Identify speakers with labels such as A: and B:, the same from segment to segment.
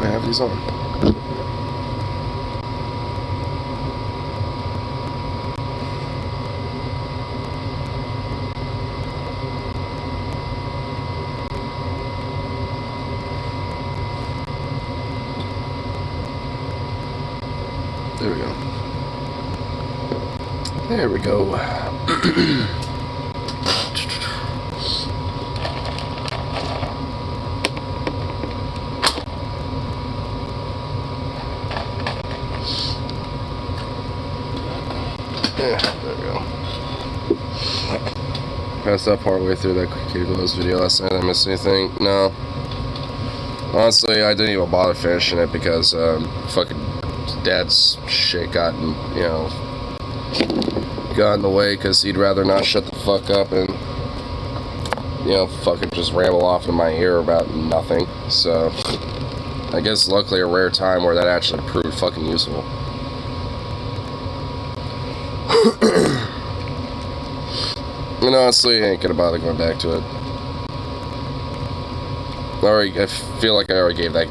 A: I have these on. There we go. There we go. Yeah, there we go. Passed up partway through that Kiko's video last night. I missed anything? No. Honestly, I didn't even bother finishing it because fucking dad's shit got in the way because he'd rather not shut the fuck up and fucking just ramble off in my ear about nothing. So I guess luckily a rare time where that actually proved fucking useful. And honestly, I ain't gonna bother going back to it. I feel like I already gave that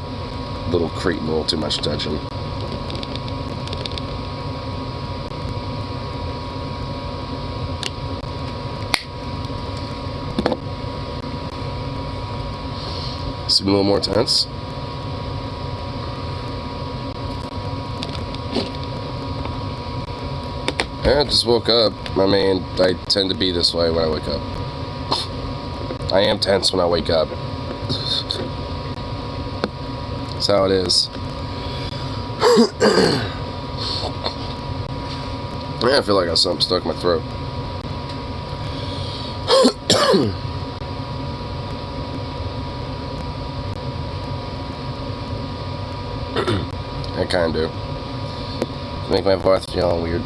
A: little cretin a little too much attention. Seem a little more tense. Yeah, I just woke up. I mean, I tend to be this way when I wake up. I am tense when I wake up. That's how it is. Yeah, I feel like I got something stuck in my throat. I kind of do. Make my voice feel all weird.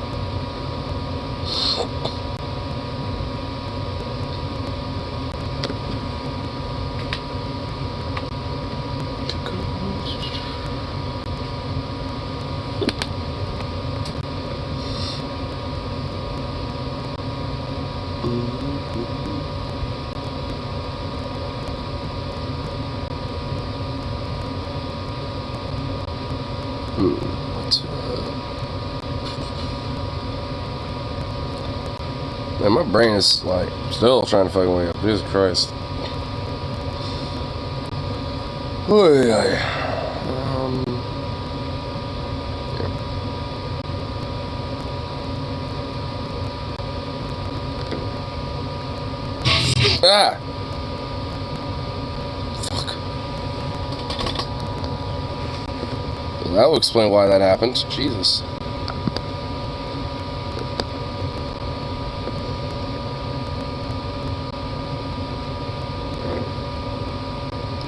A: Man, my brain is like still trying to fucking wake up. Jesus Christ. Oh yeah. Ah! Fuck. Well, that will explain why that happened. Jesus.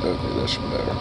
A: Okay, that should be better.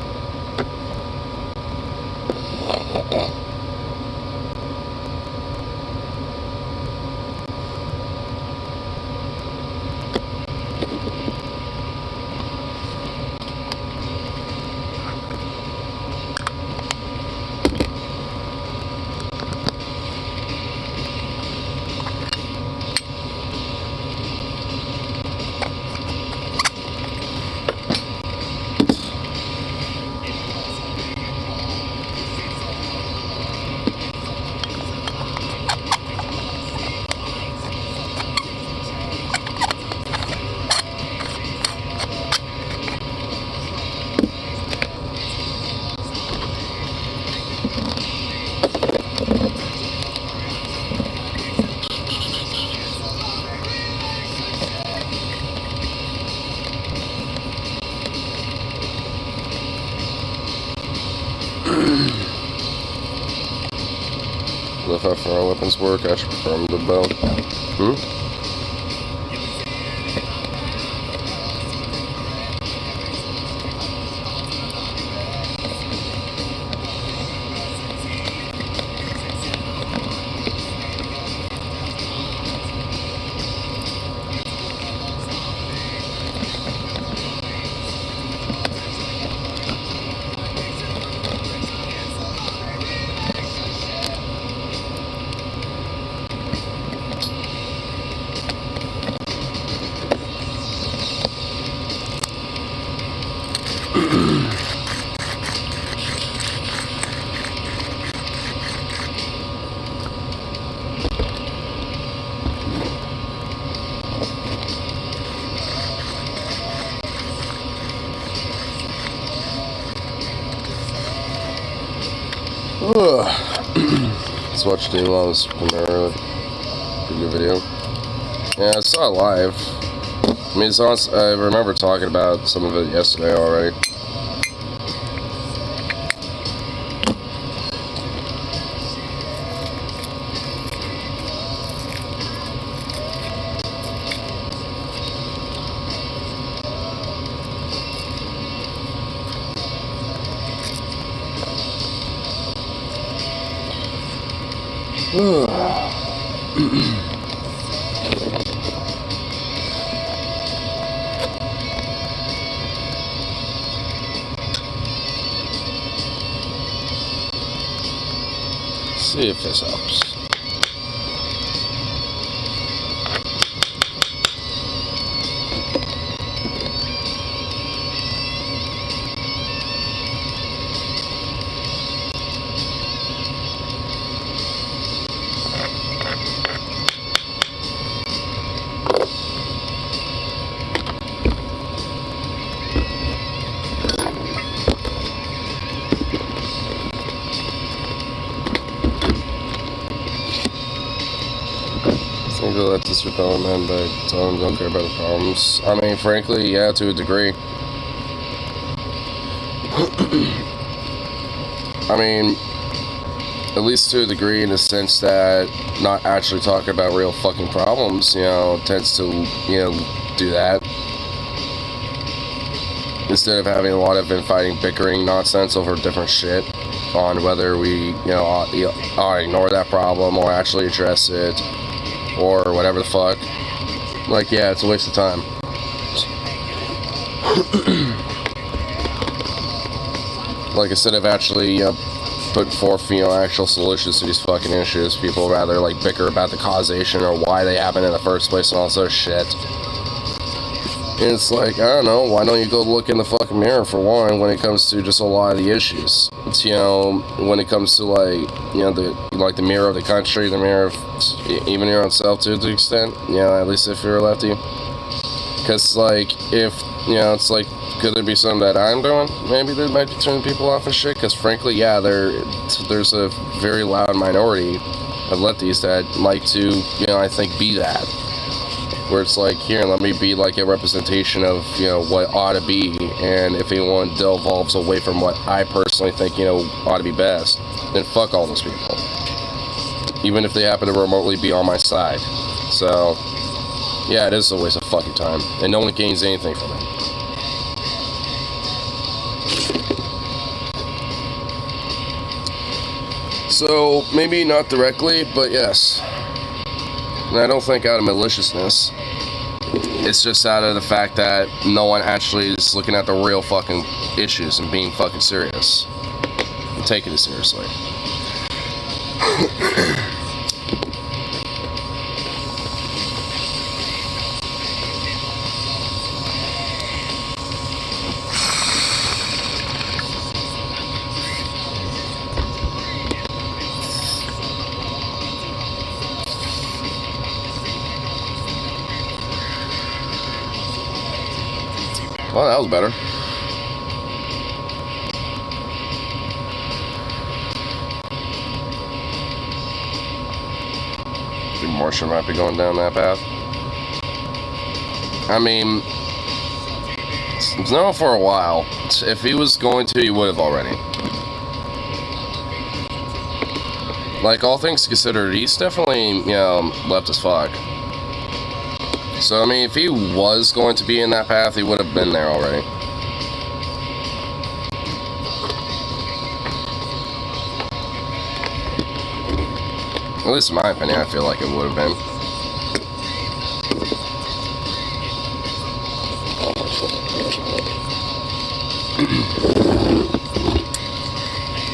A: If I for our weapons work, I should prefer the bow. Let's watch Elon's premiere. Pretty good video. Yeah, I saw it live. I mean, it's honest, I remember talking about some of it yesterday already. See if this helps. I think they'll let this repel him, but tell him don't care about the problems. I mean, frankly, yeah, to a degree. I mean, at least to a degree in the sense that not actually talking about real fucking problems, you know, tends to, you know, do that. Instead of having a lot of infighting, bickering nonsense over different shit on whether we, you know, ignore that problem or actually address it. Or whatever the fuck. Like, yeah, it's a waste of time. Like, instead of actually, you know, putting forth, you know, actual solutions to these fucking issues, people rather, like, bicker about the causation or why they happen in the first place and all this other shit. And it's like, I don't know, why don't you go look in the fucking mirror, for one, when it comes to just a lot of the issues? It's, you know, when it comes to, like, you know, the mirror of the country, the mirror of even your own self to the extent, you know, at least if you're a lefty. Because, like, if, you know, it's like, could there be something that I'm doing? Maybe that might be turning people off and shit. Because, frankly, yeah, there's a very loud minority of lefties that like to, you know, I think be that. Where it's like, here, let me be like a representation of, you know, what ought to be, and if anyone devolves away from what I personally think, you know, ought to be best, then fuck all those people. Even if they happen to remotely be on my side. So, yeah, it is a waste of fucking time, and no one gains anything from it. So, maybe not directly, but yes. And I don't think out of maliciousness. It's just out of the fact that no one actually is looking at the real fucking issues and being fucking serious. And taking it seriously. Well, that was better. I think Martian might be going down that path. I mean, it's known for a while. If he was going to, he would have already. Like, all things considered, he's definitely, you know, left as fuck. So, I mean, if he was going to be in that path, he would have been there already. At least in my opinion, I feel like it would have been.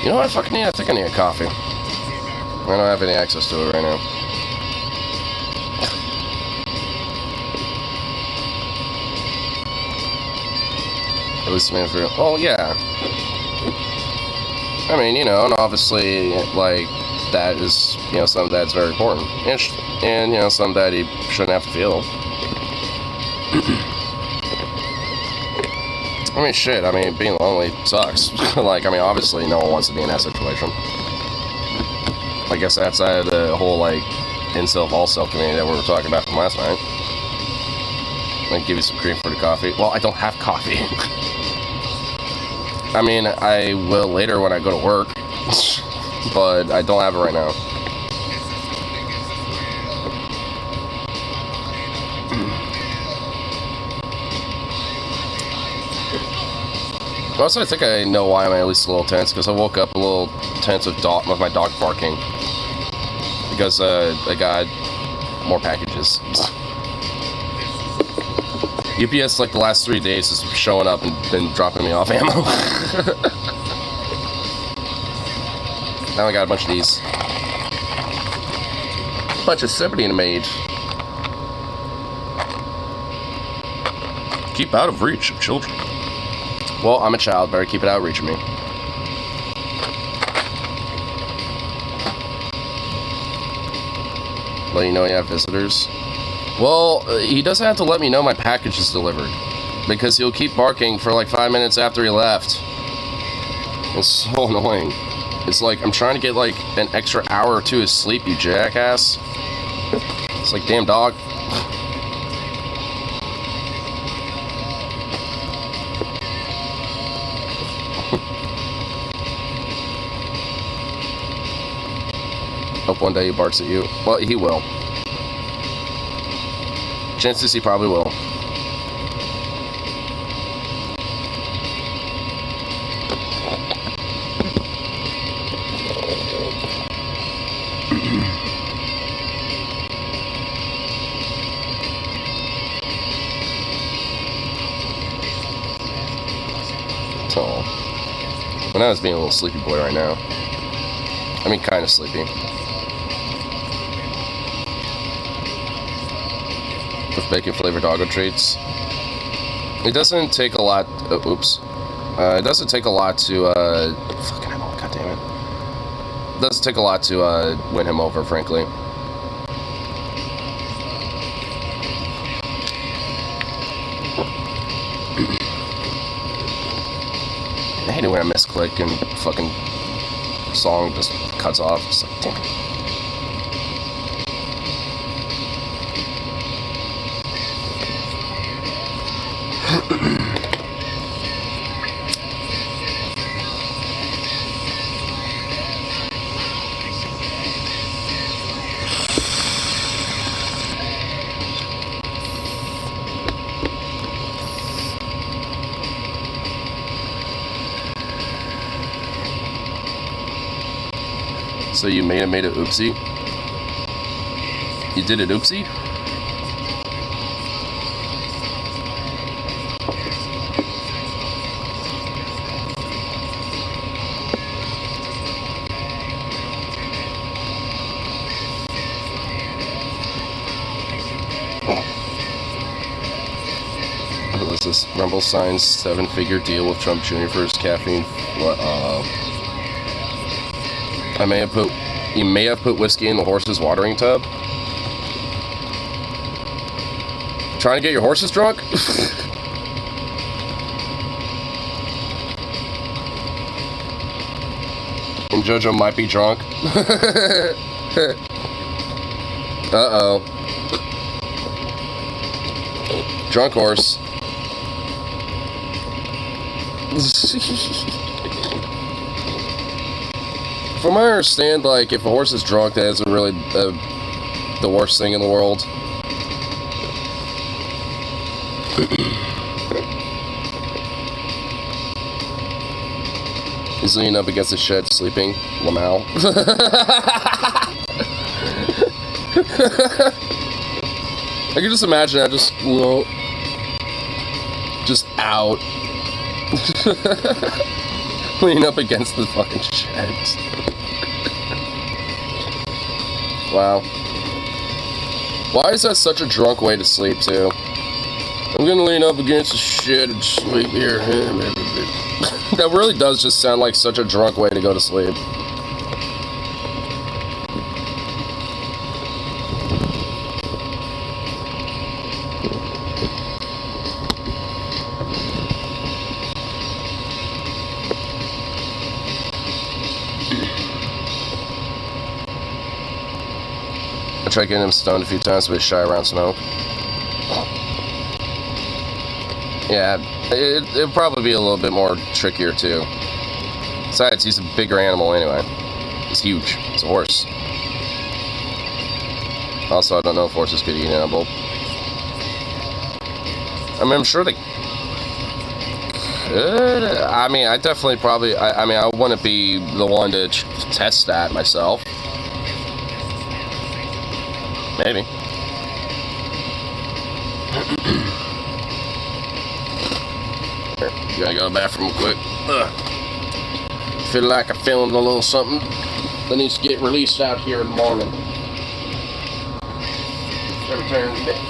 A: You know what I fucking need? I think I need a coffee. I don't have any access to it right now. At least man for oh yeah. I mean, you know, and obviously like that is, you know, something that's very important. And you know, something that he shouldn't have to feel. I mean, shit, I mean, being lonely sucks. Like, I mean, obviously no one wants to be in that situation. I guess outside of the whole, like, incel, all-self community that we were talking about from last night. I'll give you some cream for the coffee. Well, I don't have coffee. I mean, I will later when I go to work. But I don't have it right now. Also, I think I know why I'm at least a little tense, because I woke up a little tense with my dog barking. Because I got more packages. UPS, like, the last 3 days has been showing up and been dropping me off ammo. Now I got a bunch of these. A bunch of 70 made. Keep out of reach of children. Well, I'm a child. Better keep it out of reach of me. Let you know you have visitors. Well, he doesn't have to let me know my package is delivered. Because he'll keep barking for like 5 minutes after he left. It's so annoying. It's like, I'm trying to get like an extra hour or two of sleep, you jackass. It's like, damn dog. Hope one day he barks at you. Well, he will. Chances he probably will. So, when I was being a little sleepy boy right now. I mean, kind of sleepy. With bacon flavored doggo treats. It doesn't take a lot. Oops. It doesn't take a lot to. Fucking hell, God damn it. It doesn't take a lot to win him over, frankly. I hate it when I misclick and fucking song just cuts off. It's like, damn it. So you made a oopsie? You did an oopsie? What was this? Rumble signs 7-figure deal with Trump Jr. for his caffeine. What? You may have put whiskey in the horse's watering tub. Trying to get your horses drunk? And JoJo might be drunk. Uh-oh. Drunk horse. From what I understand, like, if a horse is drunk, that isn't really the worst thing in the world. He's leaning up against the shed, sleeping. Lamau. I can just imagine that, just out. Leaning up against the fucking sheds. Wow. Why is that such a drunk way to sleep, too? I'm gonna lean up against the shed and sleep here. That really does just sound like such a drunk way to go to sleep. I tried getting him stoned a few times, but he's shy around smoke. Yeah, it'll probably be a little bit more trickier too. Besides, he's a bigger animal anyway. He's huge. It's a horse. Also, I don't know if horses could eat an animal. I mean, I'm sure they could. I mean, I definitely probably... I mean, I wouldn't be the one to test that myself. Maybe. Here, gotta go to the bathroom real quick. Feel like I filmed a little something that needs to get released out here in the morning. Every turn of the day.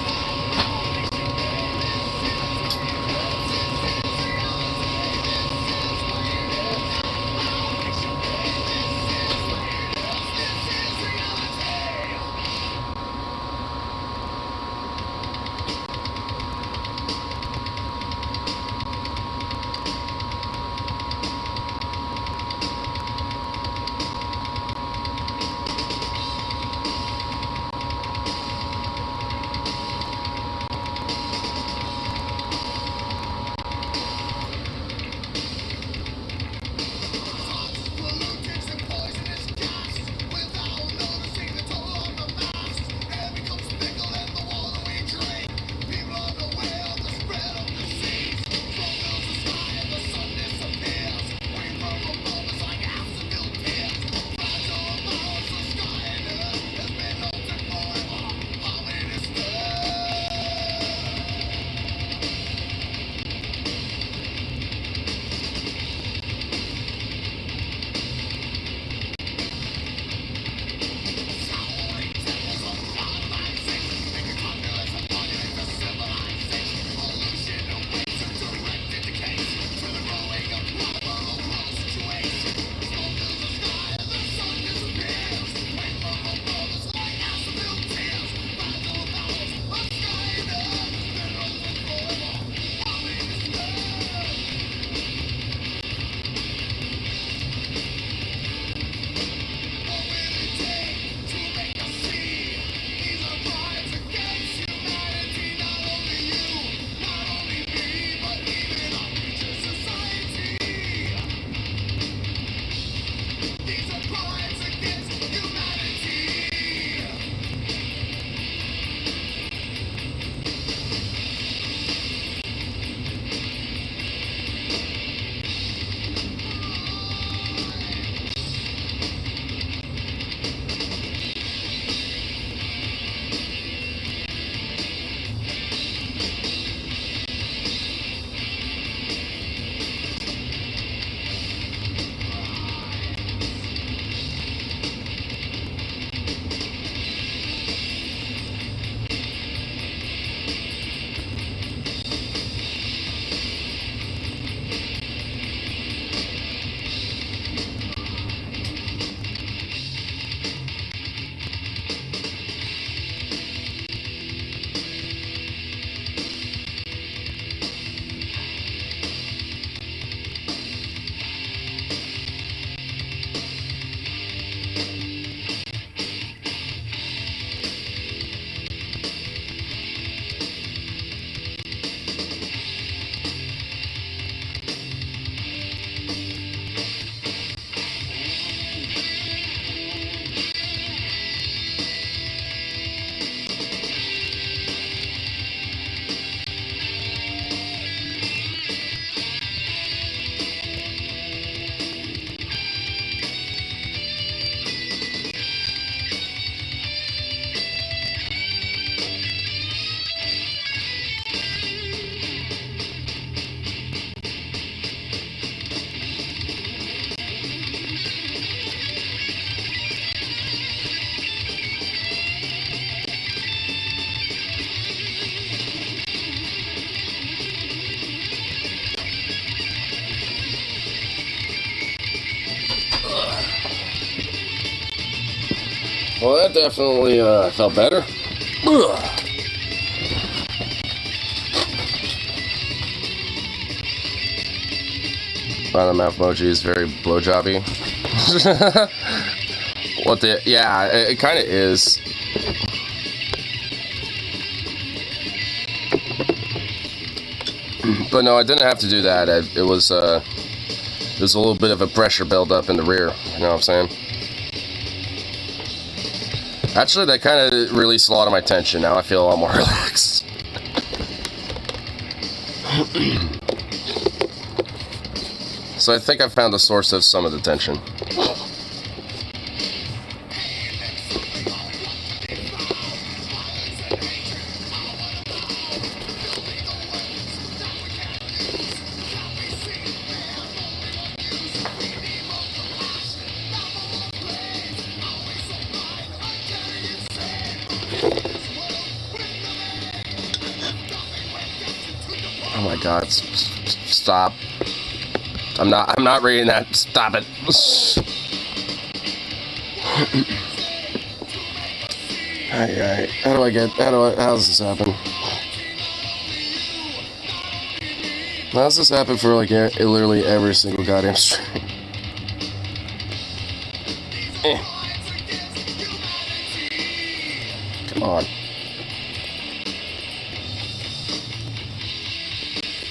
A: Well, that definitely felt better. Ugh. Wow, the mouth emoji is very blowjobby. What the? Yeah, it kind of is. But no, I didn't have to do that. It was a little bit of a pressure buildup in the rear. You know what I'm saying? Actually, that kind of released a lot of my tension. Now I feel a lot more relaxed. So I think I found the source of some of the tension. Oh my God! Stop! I'm not reading that. Stop it. Alright. How does this happen? How does this happen for like literally every single goddamn stream? Come on.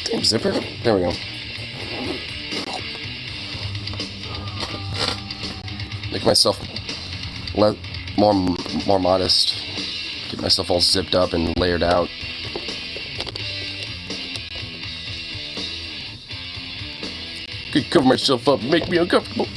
A: Damn zipper. There we go. Make myself more modest. Get myself all zipped up and layered out. Could cover myself up and make me uncomfortable.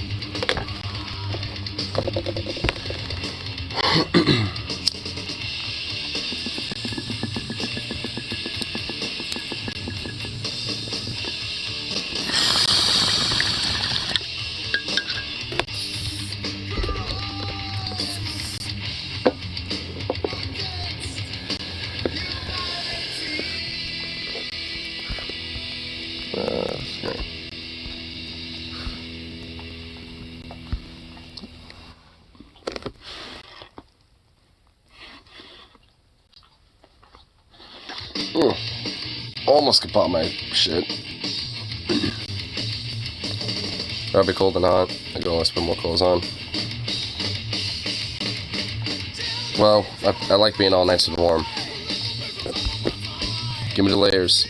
A: Almost could pop my shit. That'd be cold and hot. I go always put more clothes on. Well, I like being all nice and warm. Give me the layers.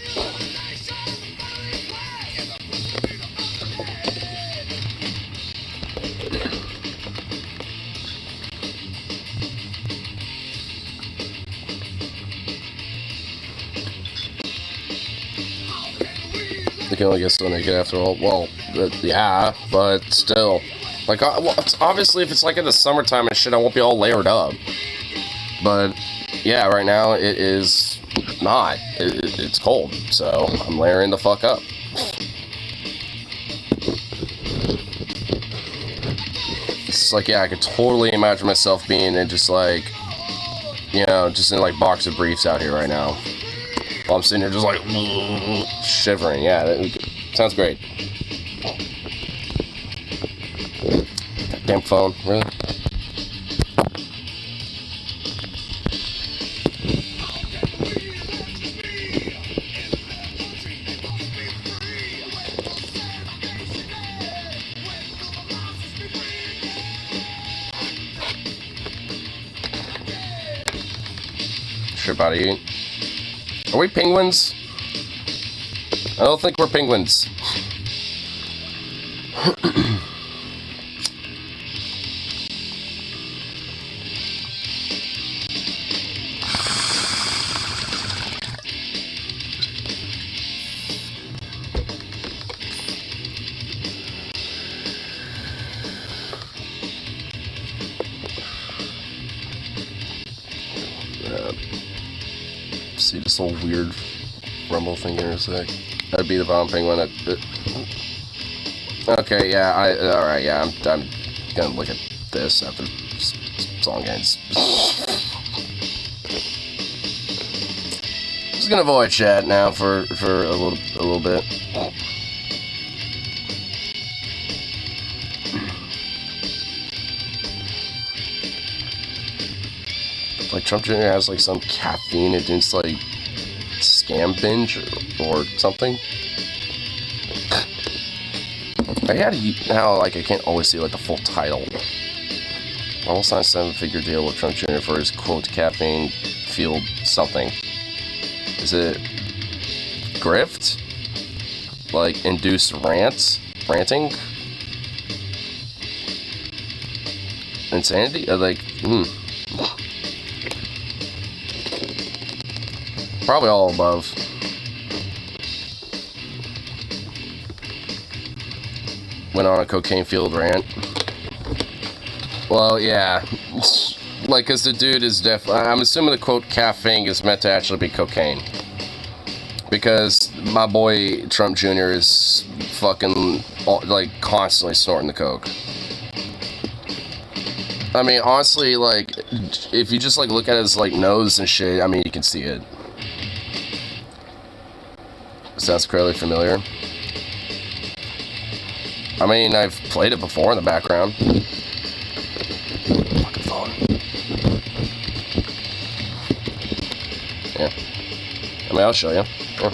A: You can only get so naked after all. Well, yeah, but still. Like, well, obviously, if it's like in the summertime and shit, I won't be all layered up. But, yeah, right now, it is not. It's cold, so I'm layering the fuck up. It's like, yeah, I could totally imagine myself being in just like, you know, just in like boxer briefs out here right now. While I'm sitting here just like shivering. Yeah, that sounds great. Goddamn phone, really? Sure, buddy. Are we penguins? I don't think we're penguins. See this whole weird rumble thing here in a sec. That'd be the bomb penguin. Okay, yeah, alright, yeah, I'm gonna look at this after this song ends. Just gonna avoid chat now for a little bit. like Trump Jr. has like some caffeine-induced like scam binge or something. I had how like I can't always see like the full title. Almost signed a 7-figure deal with Trump Jr. for his quote caffeine fueled something. Is it grift? Like induced ranting? Insanity? Probably all above. Went on a cocaine-fueled rant. Well, yeah. Like, cause the dude is I'm assuming the quote caffeine is meant to actually be cocaine. Because my boy Trump Jr. is fucking, like, constantly snorting the coke. I mean, honestly, like, if you just, like, look at his, like, nose and shit, I mean, you can see it. Sounds incredibly familiar. I mean, I've played it before in the background. Fucking phone. Yeah. I mean, I'll show you. Yeah.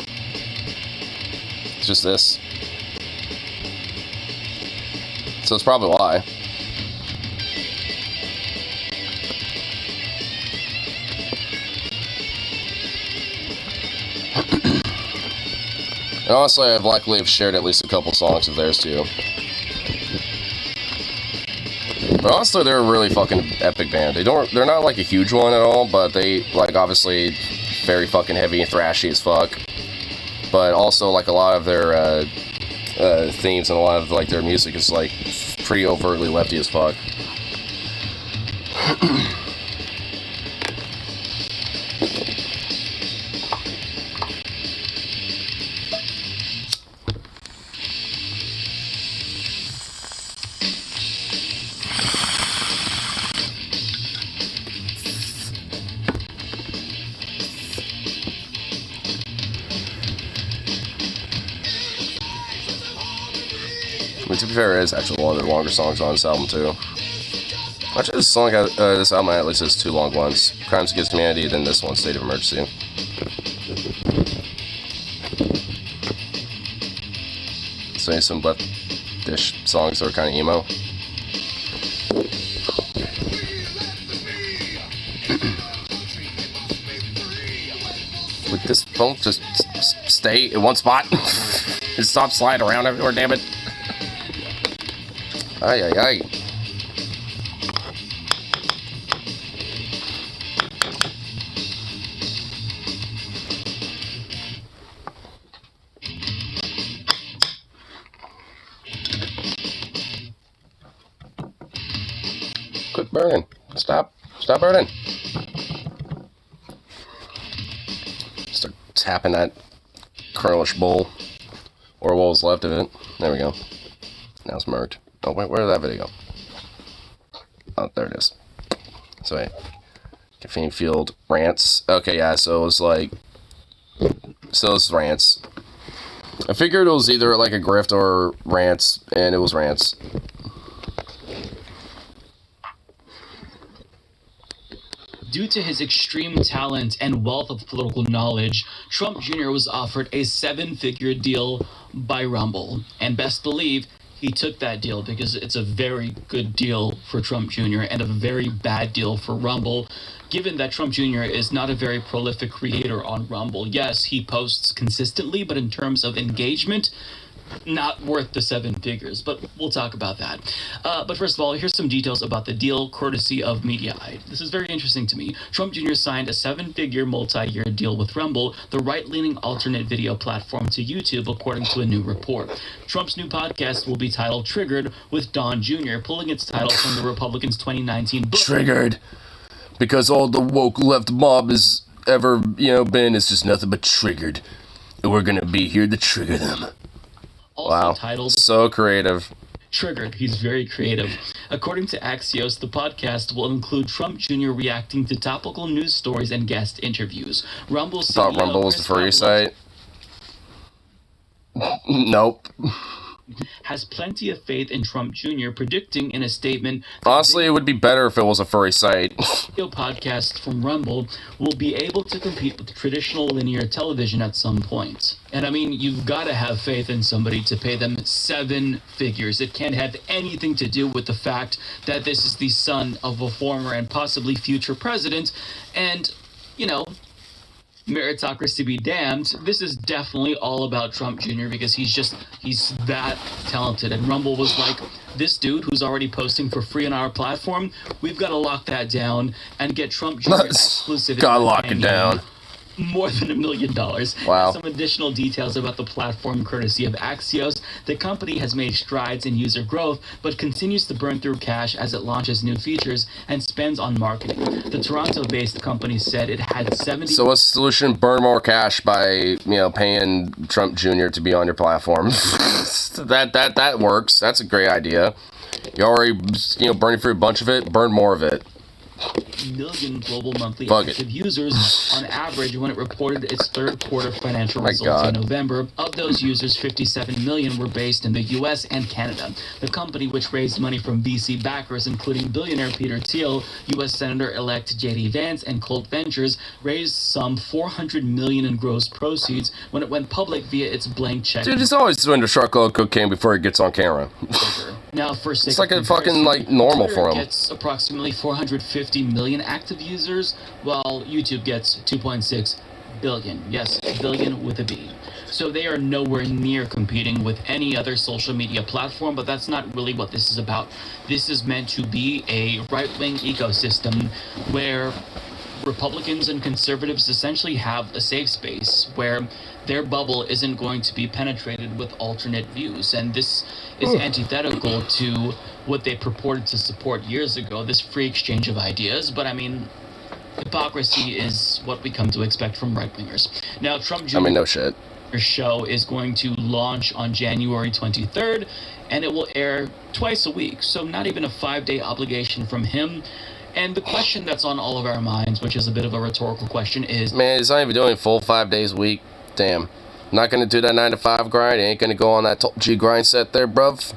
A: It's just this. So it's probably why. And honestly, I've likely have shared at least a couple songs of theirs too. But honestly, they're a really fucking epic band. They're not like a huge one at all, but they, like, obviously very fucking heavy and thrashy as fuck. But also, like, a lot of their themes and a lot of, like, their music is, like, pretty overtly lefty as fuck. I mean, to be fair, it is actually one of the longer songs on this album, too. Actually, this album at least has 2 long ones. Crimes Against Humanity, then this one, State of Emergency. So some left-ish songs that are kind of emo. Would this phone just stay in one spot? And stop sliding around everywhere, damn it. Ay, ay, ay. Quit burning. Stop burning. Start tapping that curlish bowl. Or what was left of it. There we go. Now it's marked. Oh, wait, where did that video go? Oh, there it is. So, wait. Caffeine Field Rants. Okay, yeah, so it was like... So it's rants. I figured it was either like a grift or rants, and it was rants.
B: Due to his extreme talent and wealth of political knowledge, Trump Jr. was offered a 7-figure deal by Rumble. And best believe, he took that deal because it's a very good deal for Trump Jr. and a very bad deal for Rumble, given that Trump Jr. is not a very prolific creator on Rumble. Yes, he posts consistently, but in terms of engagement, not worth the 7 figures, but we'll talk about that. But first of all, here's some details about the deal, courtesy of Mediaite. This is very interesting to me. Trump Jr. signed a 7-figure multi-year deal with Rumble, the right-leaning alternate video platform to YouTube, according to a new report. Trump's new podcast will be titled Triggered, with Don Jr. pulling its title from the Republicans' 2019 book.
A: Triggered. Because all the woke left mob has ever, been is just nothing but triggered. And we're gonna be here to trigger them.
B: Also
A: wow,
B: titled
A: so creative.
B: Triggered. He's very creative. According to Axios, the podcast will include Trump Jr. reacting to topical news stories and guest interviews. Rumble
A: thought Rumble was the furry site. Nope.
B: has plenty of faith in Trump Jr., predicting in a statement
A: Honestly, it would be better if it was a furry site.
B: video podcasts from Rumble will be able to compete with traditional linear television at some point. And I mean, you've got to have faith in somebody to pay them 7 figures. It can't have anything to do with the fact that this is the son of a former and possibly future president. And, you know, meritocracy be damned, this is definitely all about Trump Jr. because he's that talented. And Rumble was like, this dude who's already posting for free on our platform, we've got to lock that down and get Trump Jr. exclusivity.
A: Gotta lock it down.
B: More than $1 million.
A: Wow.
B: Some additional details about the platform courtesy of Axios. The company has made strides in user growth, but continues to burn through cash as it launches new features and spends on marketing. The Toronto-based company said it had 70...
A: So what's the solution? Burn more cash by, paying Trump Jr. to be on your platform. that works. That's a great idea. You already, burning through a bunch of it, burn more of it.
B: Million global monthly active users on average when it reported its third quarter financial results in November. Of those users, 57 million were based in the US and Canada. The company, which raised money from VC backers, including billionaire Peter Thiel, US Senator-elect J.D. Vance, and Colt Ventures, raised some $400 million in gross proceeds when it went public via its blank check.
A: Dude, he's always doing the truckload cocaine before he gets on camera.
B: Now, for
A: it's like a fucking normal
B: Twitter
A: for him.
B: Gets approximately 450 million active users, while YouTube gets 2.6 billion. Yes, billion with a B. So they are nowhere near competing with any other social media platform, but that's not really what this is about. This is meant to be a right-wing ecosystem where Republicans and conservatives essentially have a safe space where their bubble isn't going to be penetrated with alternate views. And this is antithetical to what they purported to support years ago, this free exchange of ideas. But I mean, hypocrisy is what we come to expect from right-wingers. Now, Trump Jr.
A: No shit.
B: Show is going to launch on January 23rd, and it will air twice a week. So not even a 5-day obligation from him. And the question that's on all of our minds, which is a bit of a rhetorical question, is...
A: Man, he's not even doing full 5 days a week. Damn. Not gonna do that 9 to 5 grind. He ain't gonna go on that top G grind set there, bruv.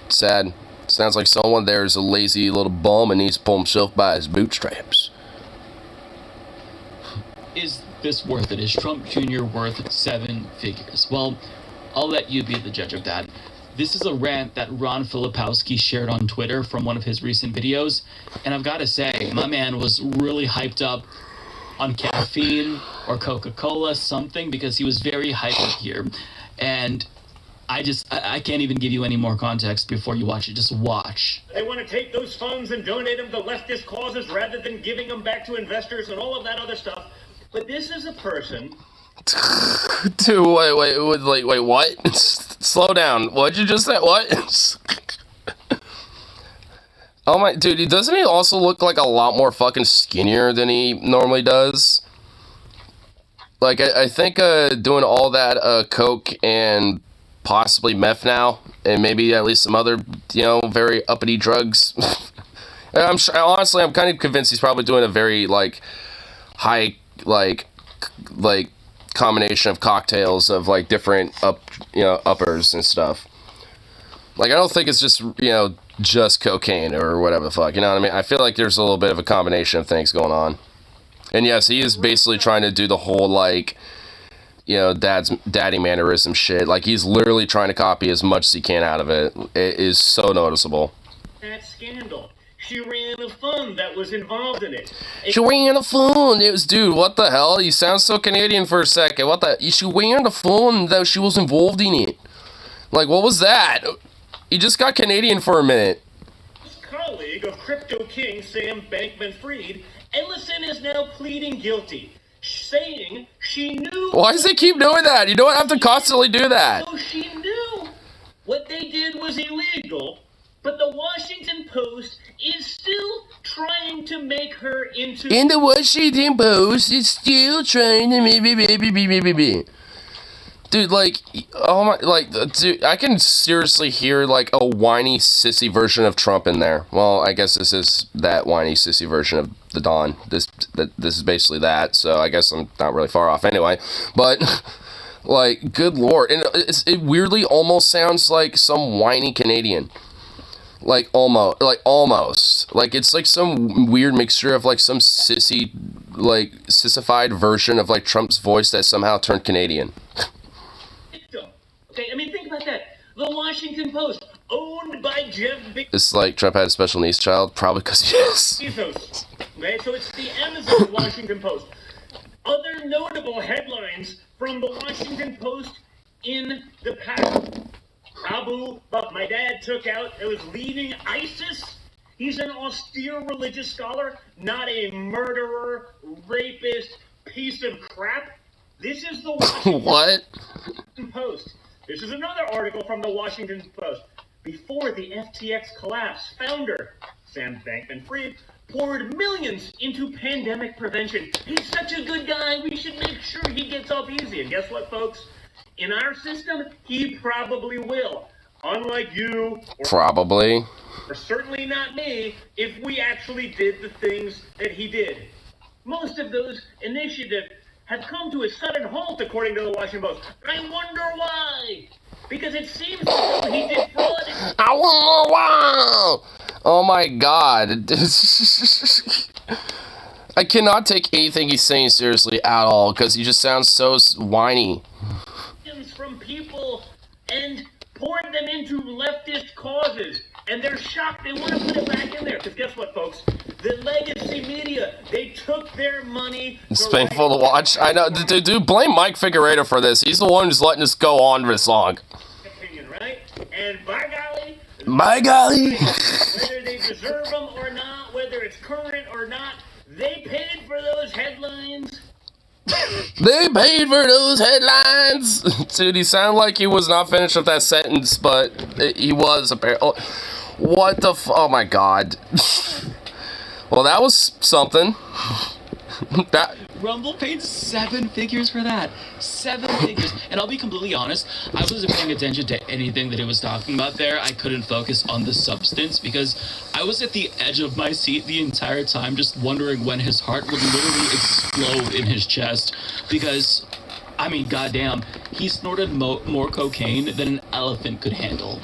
A: Sad. Sounds like someone there is a lazy little bum and needs to pull himself by his bootstraps.
B: Is this worth it? Is Trump Jr. worth 7 figures? Well, I'll let you be the judge of that. This is a rant that Ron Filipowski shared on Twitter from one of his recent videos, and I've got to say, my man was really hyped up on caffeine or Coca-Cola, something, because he was very hyped here. And I can't even give you any more context before you watch it. Just watch.
C: They want to take those funds and donate them to leftist causes rather than giving them back to investors and all of that other stuff. But this is a person...
A: Dude, wait, what? Slow down. What'd you just say? What? Oh my, dude, doesn't he also look like a lot more fucking skinnier than he normally does? Like, I think doing all that coke and possibly meth now, and maybe at least some other, very uppity drugs. Honestly, I'm kind of convinced he's probably doing a very, high, combination of cocktails of, different uppers and stuff. I don't think it's just cocaine or whatever the fuck, you know what I mean? I feel like there's a little bit of a combination of things going on. And yes, he is basically trying to do the whole, daddy mannerism shit. He's literally trying to copy as much as he can out of it. It is so noticeable.
C: That scandal. She ran a fund that was involved in it.
A: She ran a fund. It was, dude, what the hell? You sound so Canadian for a second. What the? She ran a fund that she was involved in it. What was that? You just got Canadian for a minute.
C: Colleague of crypto king Sam Bankman-Fried, Ellison is now pleading guilty, saying she knew...
A: Why does he keep doing that? You don't have to constantly do that.
C: So she knew what they did was illegal, but the Washington Post is still trying to make her into...
A: And the Washington Post is still trying to make... Dude, oh my, dude, I can seriously hear, a whiny, sissy version of Trump in there. Well, I guess this is that whiny, sissy version of the Don. This is basically that, so I guess I'm not really far off anyway. But, Like, good lord. And it weirdly almost sounds like some whiny Canadian. Like, almost. Like, it's like some weird mixture of, like, some sissified version of, like, Trump's voice that somehow turned Canadian.
C: Okay, I mean, think about that. The Washington Post, owned by Jeff Bezos.
A: It's like Trump had a special needs child, probably because he is.
C: Okay, so it's the Amazon Washington Post. Other notable headlines from the Washington Post in the past. Abu, but my dad took out, it was leading ISIS. He's an austere religious scholar, not a murderer, rapist, piece of crap. This is the Washington
A: What?
C: Post. This is another article from the Washington Post. Before the FTX collapse, founder Sam Bankman-Fried poured millions into pandemic prevention. He's such a good guy, we should make sure he gets off easy. And guess what, folks? In our system, he probably will. Unlike you,
A: Probably.
C: or certainly not me, if we actually did the things that he did. Most of those initiatives have come to a sudden halt, according to the Washington Post. I wonder why. Because it seems as though he did fraud.
A: I wonder why. Oh my god. I cannot take anything he's saying seriously at all, because he just sounds so whiny.
C: From people and poured them into leftist causes, and they're shocked. They want to put it back in there, because guess what, folks? The legacy media, they took their money.
A: It's painful to watch. I know. Dude, blame Mike Figueredo for this. He's the one who's letting us go on this long.
C: Opinion, right? And by golly,
A: whether
C: they deserve them or not, whether it's current or not, they paid for those headlines.
A: They paid for those headlines. Dude, he sounded like he was not finished with that sentence, but he was apparently. What the oh my god. Well, that was something. That
B: Rumble paid 7 figures for that. 7 figures. And I'll be completely honest, I wasn't paying attention to anything that he was talking about there. I couldn't focus on the substance because I was at the edge of my seat the entire time, just wondering when his heart would literally explode in his chest. Because, I mean, goddamn, he snorted more cocaine than an elephant could handle.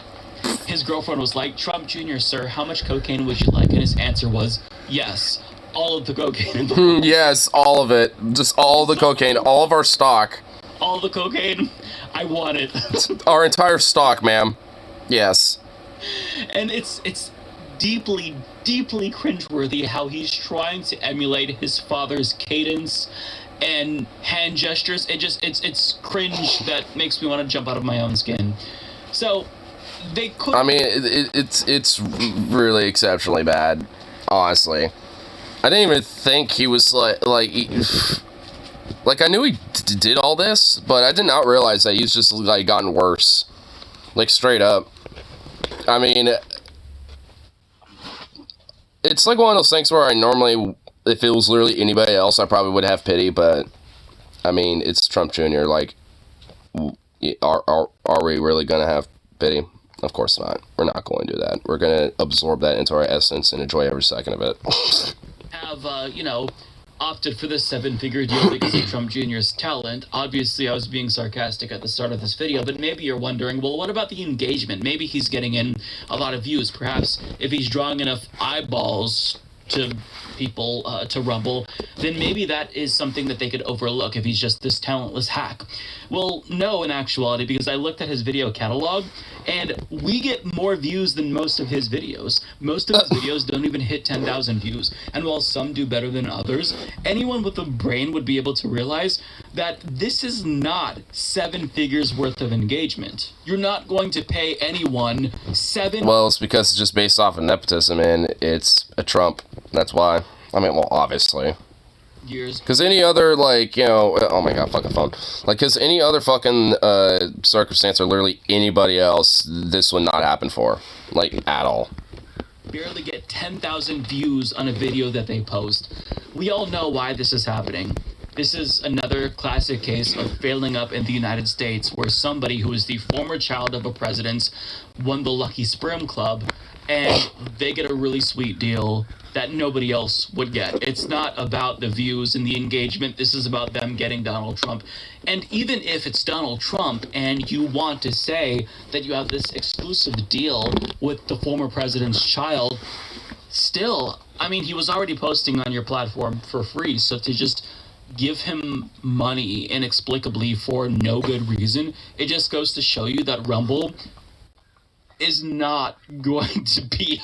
B: His girlfriend was like, "Trump Jr., sir, how much cocaine would you like?" And his answer was, "Yes, all of the cocaine."
A: Yes, all of it. Just all the cocaine. All of our stock.
B: All the cocaine. I want it.
A: Our entire stock, ma'am. Yes.
B: And it's deeply, deeply cringeworthy how he's trying to emulate his father's cadence and hand gestures. It's cringe that makes me want to jump out of my own skin. So they could.
A: I mean, it's really exceptionally bad, honestly. I didn't even think he was like I knew he did all this, but I did not realize that he's just like gotten worse, like straight up. I mean, it's like one of those things where I normally, if it was literally anybody else, I probably would have pity, but I mean, it's Trump Jr. Like, are we really gonna have pity? Of course not. We're not going to do that. We're going to absorb that into our essence and enjoy every second of it.
B: Have, opted for the 7-figure deal because of Trump Jr.'s talent. Obviously, I was being sarcastic at the start of this video, but maybe you're wondering, well, what about the engagement? Maybe he's getting in a lot of views. Perhaps if he's drawing enough eyeballs to people, to Rumble, then maybe that is something that they could overlook if he's just this talentless hack. Well, no, in actuality, because I looked at his video catalog, and we get more views than most of his videos. Most of his videos don't even hit 10,000 views. And while some do better than others, anyone with a brain would be able to realize that this is not 7 figures worth of engagement. You're not going to pay anyone 7...
A: Well, it's because it's just based off of nepotism, and it's a Trump. That's why. I mean, well, obviously.
B: years.
A: Because any other, like, you know, oh my god, fucking phone. Like, because any other fucking circumstance or literally anybody else, this would not happen for. Like, at all.
B: Barely get 10,000 views on a video that they post. We all know why this is happening. This is another classic case of failing up in the United States, where somebody who is the former child of a president won the Lucky Sperm Club and they get a really sweet deal that nobody else would get. It's not about the views and the engagement. This is about them getting Donald Trump. And even if it's Donald Trump and you want to say that you have this exclusive deal with the former president's child, still, I mean, he was already posting on your platform for free. So to just give him money inexplicably for no good reason, it just goes to show you that Rumble is not going to be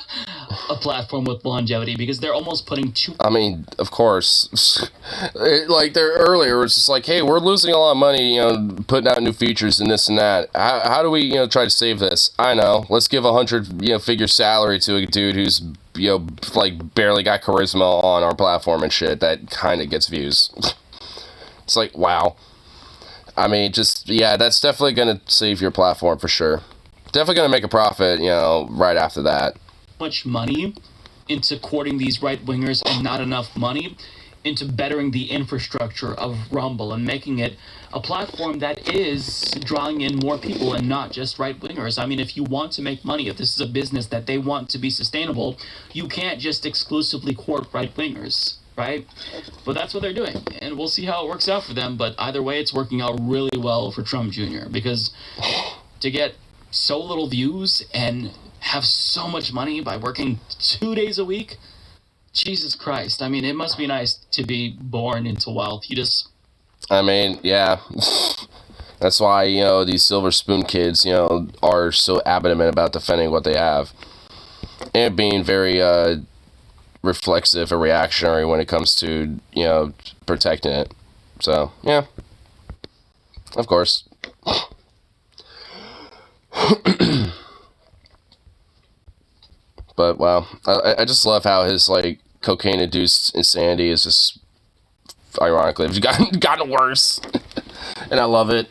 B: a platform with longevity, because they're almost putting too...
A: I mean, of course. Like, there earlier, it's just like, hey, we're losing a lot of money, you know, putting out new features and this and that. How do we, you know, try to save this? I know. Let's give 100, you know, figure salary to a dude who's, you know, like, barely got charisma on our platform and shit. That kind of gets views. It's like, wow. I mean, just, yeah, that's definitely going to save your platform for sure. Definitely going to make a profit, you know, right after that.
B: Much money into courting these right-wingers and not enough money into bettering the infrastructure of Rumble and making it a platform that is drawing in more people and not just right-wingers. I mean, if you want to make money, if this is a business that they want to be sustainable, you can't just exclusively court right-wingers, right? But that's what they're doing, and we'll see how it works out for them. But either way, it's working out really well for Trump Jr., because to get so little views and have so much money by working 2 days a week, Jesus Christ. I mean, it must be nice to be born into wealth. You just...
A: I mean, yeah. That's why, you know, these silver spoon kids, you know, are so adamant about defending what they have. And being very reflexive and reactionary when it comes to, you know, protecting it. So, yeah. Of course. But wow, I just love how his like cocaine-induced insanity is just ironically it's gotten worse, and I love it.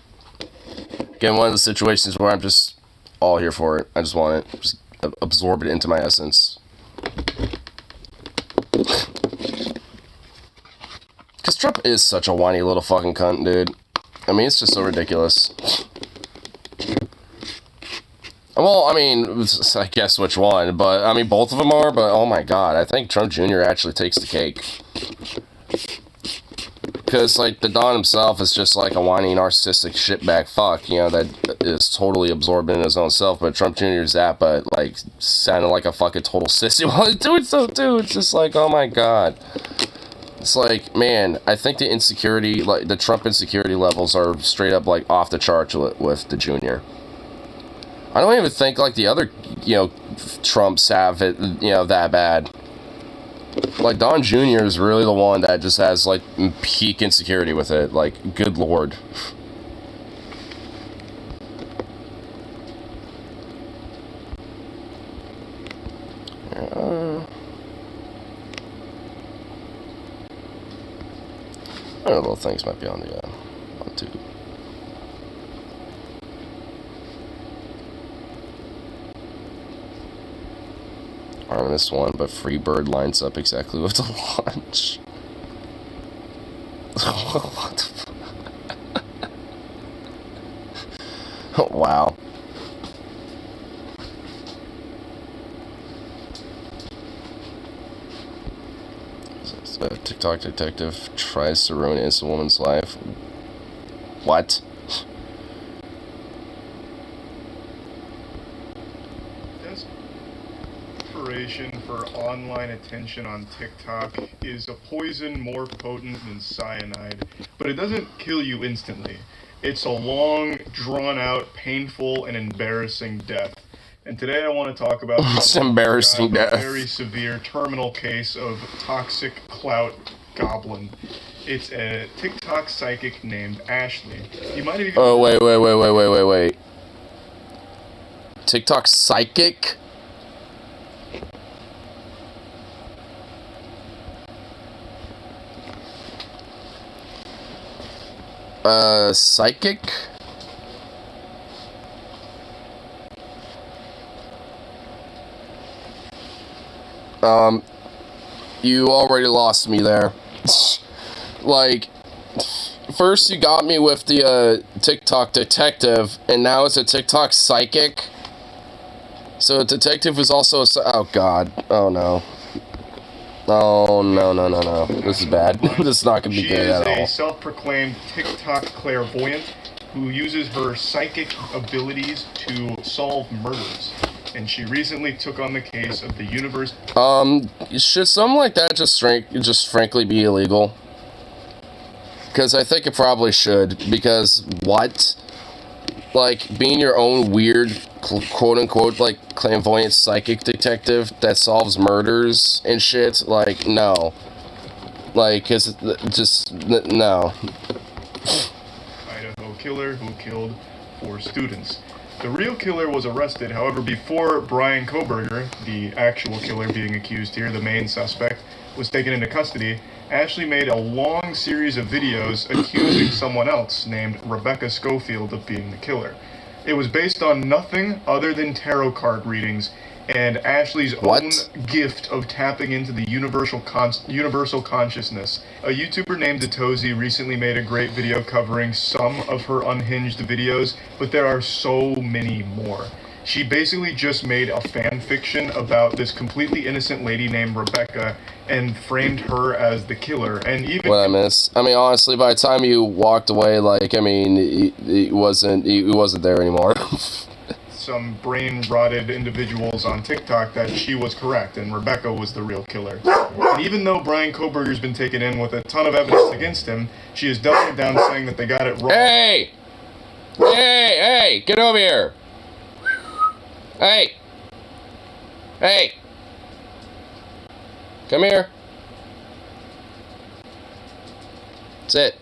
A: Again, one of the situations where I'm just all here for it. I just want it, just absorb it into my essence. Because Trump is such a whiny little fucking cunt, dude. I mean, it's just so ridiculous. Well, I mean, I guess which one, but, I mean, both of them are, but, oh my god, I think Trump Jr. actually takes the cake. Because, like, the Don himself is just, like, a whiny, narcissistic shitbag fuck, you know, that is totally absorbed in his own self, but Trump Jr. is that, but, like, sounded like a fucking total sissy while he's doing so, too. It's just like, oh my god. It's like, man, I think the insecurity, like, the Trump insecurity levels are straight up, like, off the charts with the Jr. I don't even think, like, the other, you know, Trumps have it, you know, that bad. Like, Don Jr. is really the one that just has, like, peak insecurity with it. Like, good lord. I don't know, little things might be on the, on too. Artemis one, but Freebird lines up exactly with the launch. What the fuck? Wow. A TikTok detective tries to ruin an innocent woman's life. What?
D: For online attention on TikTok is a poison more potent than cyanide, but it doesn't kill you instantly. It's a long, drawn-out, painful, and embarrassing death. And today I want to talk about
A: it's embarrassing death.
D: A very severe terminal case of toxic clout goblin. It's a TikTok psychic named Ashley. You might have even...
A: Oh, wait. TikTok psychic? Psychic? You already lost me there. Like, first you got me with the, TikTok detective, and now it's a TikTok psychic? So a detective was also oh god. Oh no. Oh no. This is bad. This is not gonna be
D: She
A: good
D: is
A: at
D: a
A: all.
D: self-proclaimed TikTok clairvoyant who uses her psychic abilities to solve murders. And she recently took on the case of the universe.
A: Should something like that just frankly be illegal? Because I think it probably should. Because what? Like, being your own weird, quote-unquote, like, clairvoyant psychic detective that solves murders and shit, like, no. Like, no.
D: Idaho killer who killed 4 students. The real killer was arrested, however, before Brian Koberger, the actual killer being accused here, the main suspect, was taken into custody. Ashley made a long series of videos accusing someone else named Rebecca Schofield of being the killer. It was based on nothing other than tarot card readings and Ashley's own gift of tapping into the universal consciousness. A YouTuber named Datozy recently made a great video covering some of her unhinged videos, but there are so many more. She basically just made a fan fiction about this completely innocent lady named Rebecca and framed her as the killer. And even
A: What I miss? I mean, honestly, by the time you walked away, like, I mean, it wasn't there anymore.
D: some brain-rotted individuals on TikTok that she was correct and Rebecca was the real killer. And even though Brian Koberger's been taken in with a ton of evidence against him, she is doubling down saying that they got it wrong.
A: Hey! Hey! Get over here! Hey! Come here. That's it.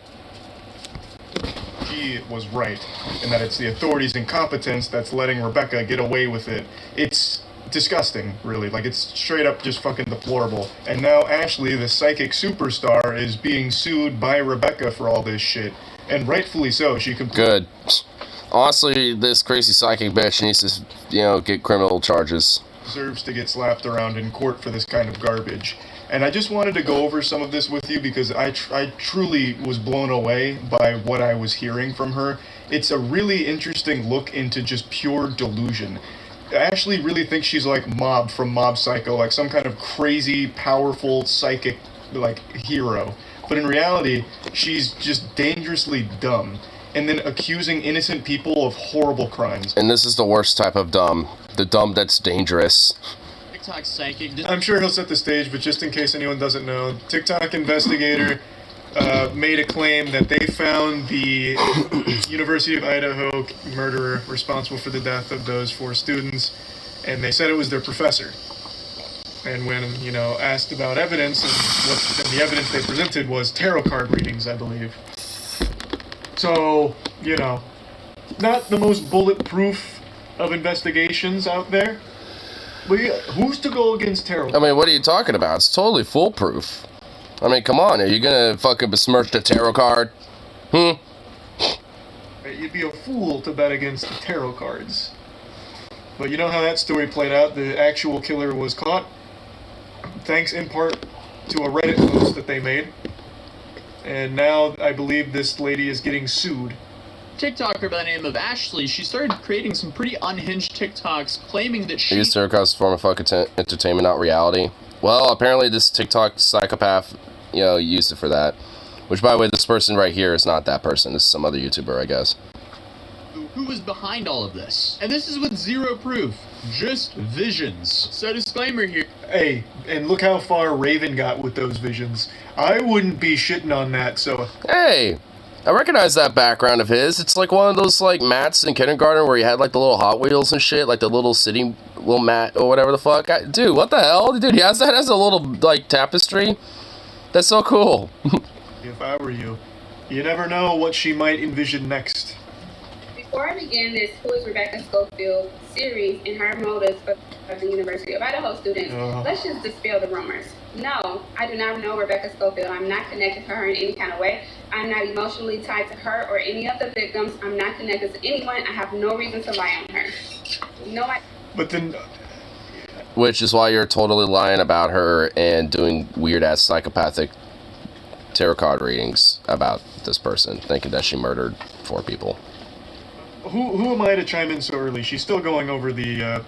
D: She was right, and that it's the authorities' incompetence that's letting Rebecca get away with it. It's disgusting, really. Like, it's straight up just fucking deplorable. And now Ashley, the psychic superstar, is being sued by Rebecca for all this shit. And rightfully so.
A: Good. Honestly, this crazy psychic bitch needs to, get criminal charges.
D: Deserves to get slapped around in court for this kind of garbage. And I just wanted to go over some of this with you because I truly was blown away by what I was hearing from her. It's a really interesting look into just pure delusion. Ashley really thinks she's like Mob from Mob Psycho, like some kind of crazy, powerful, psychic, like, hero. But in reality, she's just dangerously dumb. And then accusing innocent people of horrible crimes.
A: And this is the worst type of dumb. The dumb that's dangerous.
B: TikTok psychic.
D: I'm sure he'll set the stage, but just in case anyone doesn't know, TikTok investigator made a claim that they found the University of Idaho murderer responsible for the death of those 4 students, and they said it was their professor. And when, asked about evidence, and the evidence they presented was tarot card readings, I believe. So, not the most bulletproof of investigations out there. But yeah, who's to go against tarot?
A: I mean, what are you talking about? It's totally foolproof. I mean, come on. Are you gonna fucking besmirch the tarot card? You'd
D: be a fool to bet against the tarot cards. But you know how that story played out? The actual killer was caught. Thanks in part to a Reddit post that they made. And now I believe this lady is getting sued.
B: TikToker by the name of Ashley, she started creating some pretty unhinged TikToks claiming that she...
A: Used to across the form of fucking entertainment, not reality. Well, apparently this TikTok psychopath, used it for that. Which, by the way, this person right here is not that person. This is some other YouTuber, I guess.
B: Who was behind all of this? And this is with zero proof. Just visions. So disclaimer here.
D: Hey, and look how far Raven got with those visions. I wouldn't be shitting on that, so...
A: Hey! I recognize that background of his. It's like one of those, like, mats in kindergarten where you had, like, the little Hot Wheels and shit, like the little mat or whatever the fuck. Dude, what the hell? Dude, he has that as a little, like, tapestry? That's so cool.
D: If I were you, you never know what she might envision next.
E: Before I begin this Who is Rebecca Schofield series and her motives for the University of Idaho students, let's just dispel the rumors. No, I do not know Rebecca Schofield. I'm not connected to her in any kind of way. I'm not emotionally tied to her or any of the victims. I'm not connected to anyone. I have no reason to lie on her. No,
D: But then...
A: Which is why you're totally lying about her and doing weird-ass psychopathic tarot card readings about this person, thinking that she murdered 4 people.
D: Who am I to chime in so early? She's still going over the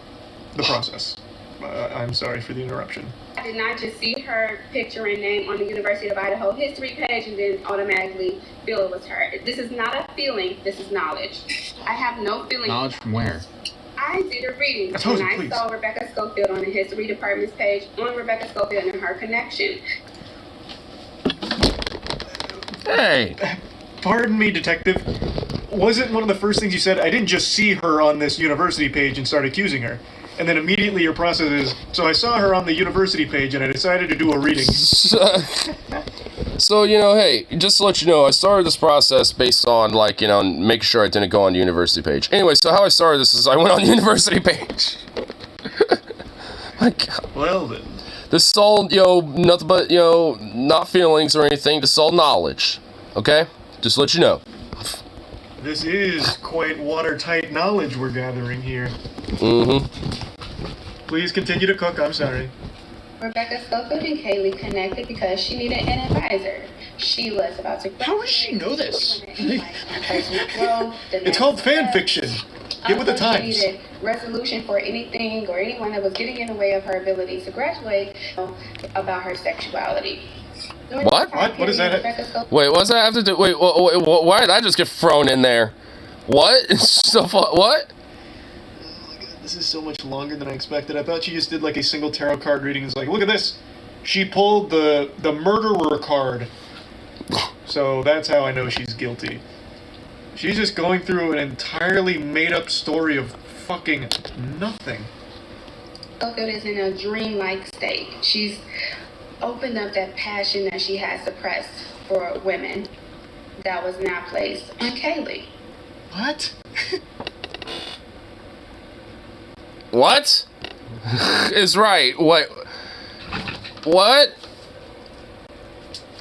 D: the process. I'm sorry for the interruption.
E: I did not just see her picture and name on the University of Idaho history page and then automatically feel it was her. This is not a feeling, this is knowledge. I have no feeling.
B: Knowledge from where?
E: I did a reading and I saw Rebecca Schofield on the history department's page on Rebecca Schofield and her connection.
A: Hey!
D: Pardon me, detective. Wasn't one of the first things you said, I didn't just see her on this university page and start accusing her. And then immediately your process is, so I saw her on the university page and I decided to do a reading.
A: So, you know, hey, just to let you know, I started this process based on, like, you know, making sure I didn't go on the university page. Anyway, so how I started this is I went on the university page. My God.
D: Well then.
A: This is all, you know, nothing but, you know, not feelings or anything. This is all knowledge. Okay? Just to let you know.
D: This is quite watertight knowledge we're gathering here.
A: Mm-hmm.
D: Please continue to cook, I'm sorry.
E: Rebecca Schofield and Kaylee connected because she needed an advisor. She was about to.
F: How does she know this?
D: It's called fan fiction. Get with the times.
E: She needed resolution for anything or anyone that was getting in the way of her ability to graduate about her sexuality.
A: What?
D: What is that?
A: Wait, what does that have to do? Wait, why did I just get thrown in there? What? What?
D: This is so much longer than I expected. I thought she just did like a single tarot card reading. It's like, look at this. She pulled the murderer card. So that's how I know she's guilty. She's just going through an entirely made-up story of fucking nothing.
E: Schofield is in a dreamlike state. She's opened up that passion that she had suppressed for women that was now placed on Kaylee.
D: What?
A: What? Is right. What?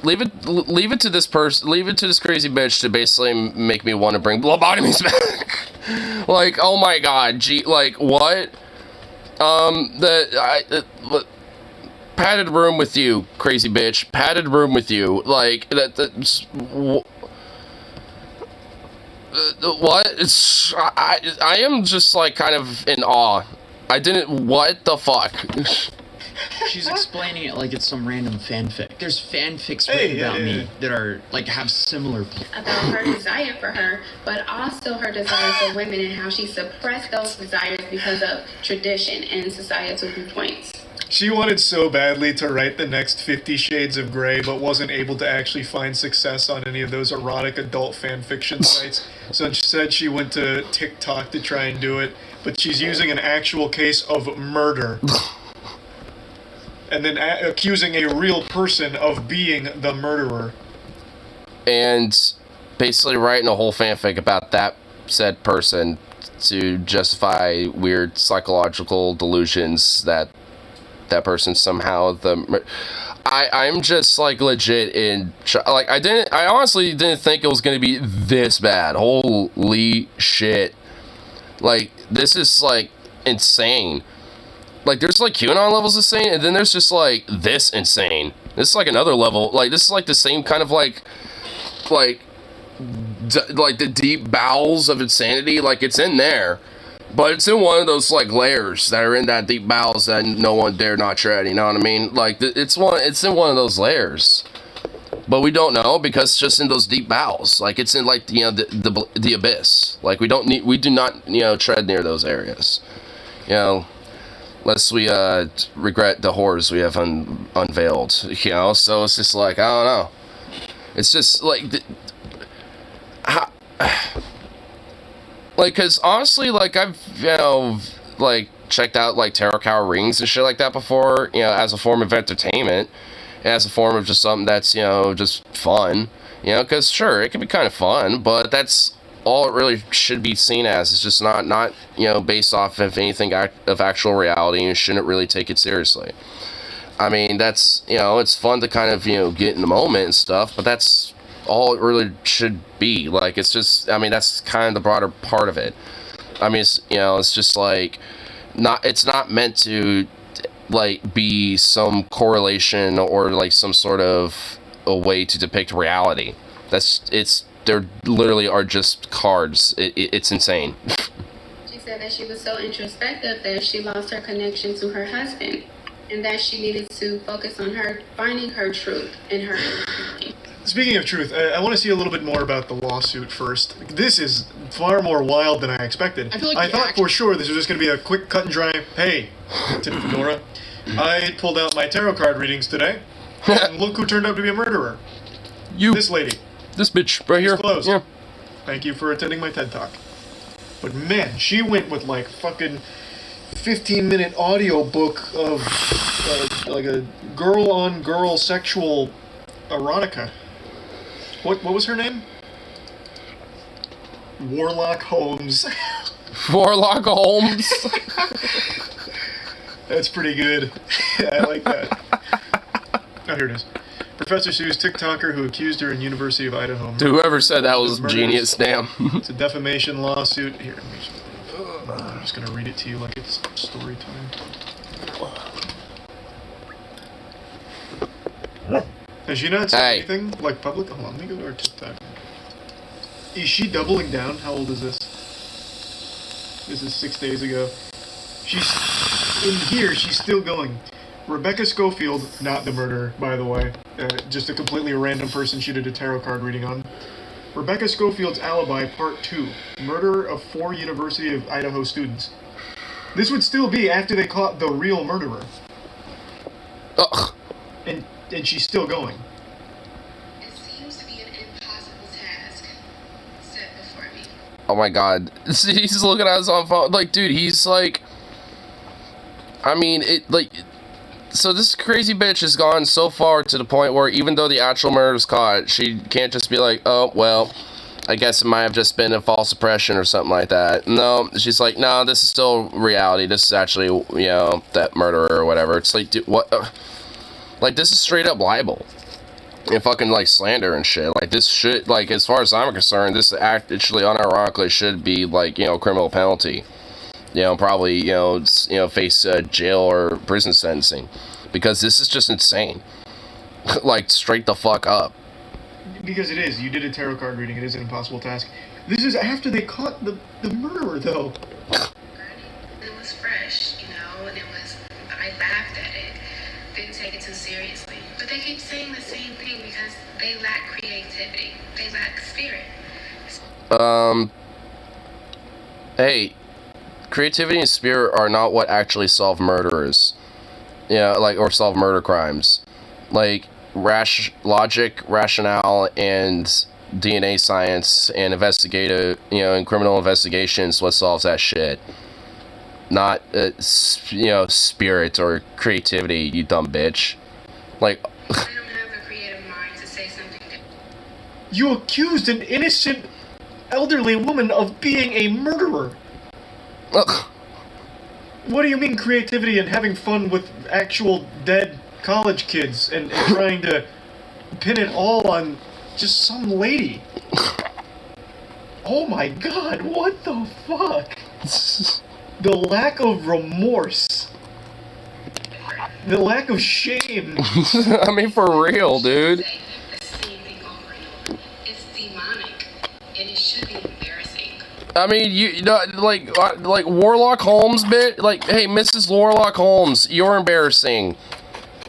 A: Leave it to this person. Leave it to this crazy bitch to basically make me want to bring lobotomies back. Like, oh my God, gee, like what? Padded room with you, crazy bitch. Padded room with you, like what? It's I am just like kind of in awe. I didn't. What the fuck?
F: She's explaining it like it's some random fanfic. There's fanfics written about me that are like have similar
E: about her desire for her, but also her desire for women and how she suppressed those desires because of tradition and societal viewpoints.
D: She wanted so badly to write the next 50 Shades of Grey, but wasn't able to actually find success on any of those erotic adult fan fiction sites. So instead she went to TikTok to try and do it, but she's using an actual case of murder. And then accusing a real person of being the murderer.
A: And basically writing a whole fanfic about that said person to justify weird psychological delusions that person somehow I'm just like legit in like I honestly didn't think it was gonna be this bad. Holy shit. Like this is like insane. Like there's like QAnon levels insane, and then there's just like this insane. This is like another level. Like this is like the same kind of like the deep bowels of insanity. Like it's in there, but it's in one of those like layers that are in that deep bowels that no one dare not tread. You know what I mean? Like it's in one of those layers, but we don't know because it's just in those deep bowels. Like it's in like you know the abyss. Like we do not you know tread near those areas. You know. Lest we regret the horrors we have unveiled, you know. So it's just like I don't know. It's just like, like, cause honestly, like I've you know like checked out like tarot card rings and shit like that before, you know, as a form of entertainment, and as a form of just something that's you know just fun, you know. Cause sure, it can be kind of fun, but that's all it really should be seen as. It's just not you know based off of anything of actual reality, and you shouldn't really take it seriously. I mean that's you know it's fun to kind of you know get in the moment and stuff, but that's all it really should be. Like it's just I mean that's kind of the broader part of it. I mean it's you know it's just like it's not meant to like be some correlation or like some sort of a way to depict reality. There literally are just cards. It's insane.
E: She said said that she was so introspective that she lost her connection to her husband and that she needed to focus on her finding her truth in her.
G: Speaking of truth, I want to see a little bit more about the lawsuit first. This is far more wild than I expected.
F: I feel like
G: I thought for sure this was just going to be a quick cut and dry, hey, tip of fedora, I pulled out my tarot card readings today, and look who turned out to be a murderer.
A: You.
G: This lady.
A: This bitch right here.
G: Closed.
A: Yeah.
G: Thank you for attending my TED Talk. But man, she went with like fucking 15-minute audio book of like a girl-on-girl sexual erotica. What was her name? Warlock Holmes.
A: Warlock Holmes.
G: That's pretty good. I like that. Oh, here it is. Professor sues TikToker who accused her in University of Idaho.
A: Dude, whoever said that was
G: Murders.
A: genius, damn.
G: It's a defamation lawsuit. Here, I'm just gonna read it to you like it's story time. Has she not said anything like public? Hold on, let me go to her TikTok. Is she doubling down? How old is this? This is 6 days ago. She's in here. She's still going. Rebecca Schofield, not the murderer, by the way. Just a completely random person she did a tarot card reading on. Rebecca Schofield's Alibi, Part 2. Murder of 4 University of Idaho students. This would still be after they caught the real murderer.
A: Ugh.
G: And she's still going.
E: It seems to be an impossible task set before me.
A: Oh my god. He's looking at his own phone. Like, dude, he's like... I mean, it, like... So this crazy bitch has gone so far to the point where even though the actual murder's caught, she can't just be like, oh, well, I guess it might have just been a false suppression or something like that. No, she's like, no, this is still reality. This is actually, you know, that murderer or whatever. It's like, dude, what... Like, this is straight up libel. And fucking, like, slander and shit. Like, this should, like, as far as I'm concerned, this actually unironically should be, like, you know, criminal penalty. You know, probably, you know, face jail or prison sentencing. Because this is just insane. Like, straight the fuck up.
G: Because it is. You did a tarot card reading. It is an impossible task. This is after they caught the murderer, though.
E: It was fresh, you know, and I laughed at it. Didn't take it too seriously. But they keep saying the same thing because they lack creativity. They lack spirit.
A: Hey, creativity and spirit are not what actually solve murderers. Yeah, like, or solve murder crimes. Like, logic, rationale, and DNA science and investigative, you know, and criminal investigations what solves that shit. Not, you know, spirit or creativity, you dumb bitch. Like...
E: I don't have a creative mind to say something different.
G: You accused an innocent elderly woman of being a murderer.
A: Ugh.
G: What do you mean creativity and having fun with actual dead college kids and trying to pin it all on just some lady? Oh my god, what the fuck? The lack of remorse. The lack of shame.
A: I mean, for real, dude.
E: The same thing over and over. It's demonic, and it should be embarrassing.
A: I mean, you know, like Warlock Holmes, bit. Like, hey, Mrs. Warlock Holmes, you're embarrassing.